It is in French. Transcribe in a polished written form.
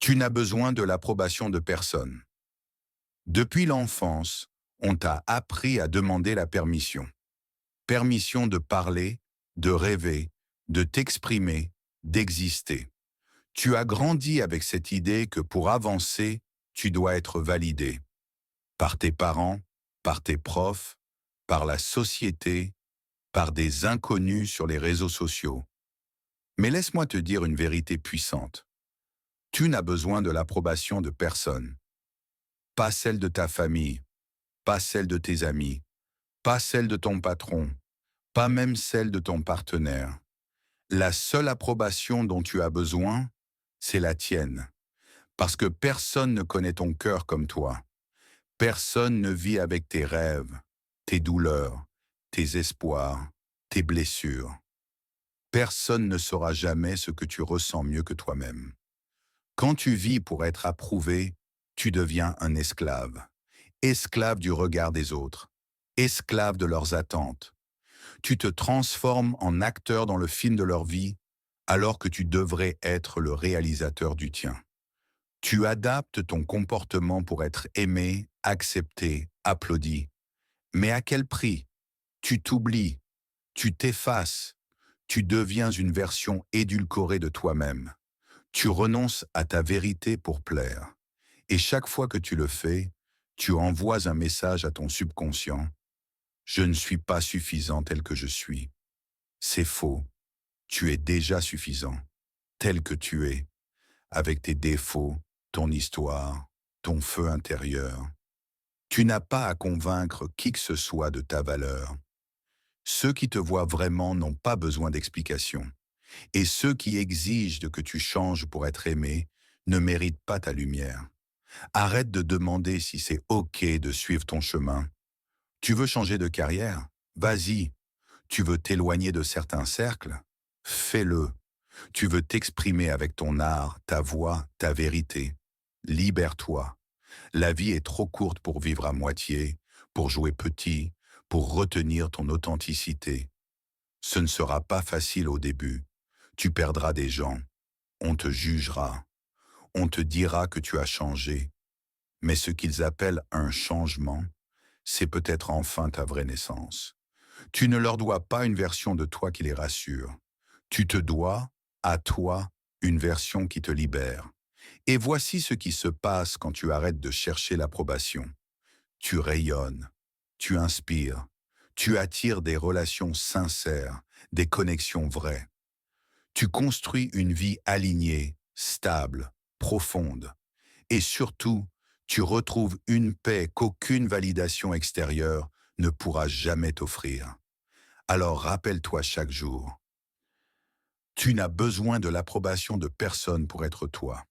Tu n'as besoin de l'approbation de personne. Depuis l'enfance, on t'a appris à demander la permission. Permission de parler, de rêver, de t'exprimer, d'exister. Tu as grandi avec cette idée que pour avancer, tu dois être validé. Par tes parents, par tes profs, par la société, par des inconnus sur les réseaux sociaux. Mais laisse-moi te dire une vérité puissante. Tu n'as besoin de l'approbation de personne. Pas celle de ta famille, pas celle de tes amis, pas celle de ton patron, pas même celle de ton partenaire. La seule approbation dont tu as besoin, c'est la tienne. Parce que personne ne connaît ton cœur comme toi. Personne ne vit avec tes rêves, tes douleurs, tes espoirs, tes blessures. Personne ne saura jamais ce que tu ressens mieux que toi-même. Quand tu vis pour être approuvé, tu deviens un esclave. Esclave du regard des autres. Esclave de leurs attentes. Tu te transformes en acteur dans le film de leur vie, alors que tu devrais être le réalisateur du tien. Tu adaptes ton comportement pour être aimé, accepté, applaudi. Mais à quel prix? Tu t'oublies, tu t'effaces, tu deviens une version édulcorée de toi-même. Tu renonces à ta vérité pour plaire. Et chaque fois que tu le fais, tu envoies un message à ton subconscient. Je ne suis pas suffisant tel que je suis. C'est faux. Tu es déjà suffisant, tel que tu es, avec tes défauts, ton histoire, ton feu intérieur. Tu n'as pas à convaincre qui que ce soit de ta valeur. Ceux qui te voient vraiment n'ont pas besoin d'explication. Et ceux qui exigent de que tu changes pour être aimé ne méritent pas ta lumière. Arrête de demander si c'est OK de suivre ton chemin. Tu veux changer de carrière? Vas-y. Tu veux t'éloigner de certains cercles? Fais-le. Tu veux t'exprimer avec ton art, ta voix, ta vérité? Libère-toi. La vie est trop courte pour vivre à moitié, pour jouer petit, pour retenir ton authenticité. Ce ne sera pas facile au début. Tu perdras des gens. On te jugera. On te dira que tu as changé. Mais ce qu'ils appellent un changement, c'est peut-être enfin ta vraie naissance. Tu ne leur dois pas une version de toi qui les rassure. Tu te dois, à toi, une version qui te libère. Et voici ce qui se passe quand tu arrêtes de chercher l'approbation. Tu rayonnes, tu inspires, tu attires des relations sincères, des connexions vraies. Tu construis une vie alignée, stable, profonde. Et surtout, tu retrouves une paix qu'aucune validation extérieure ne pourra jamais t'offrir. Alors rappelle-toi chaque jour, tu n'as besoin de l'approbation de personne pour être toi.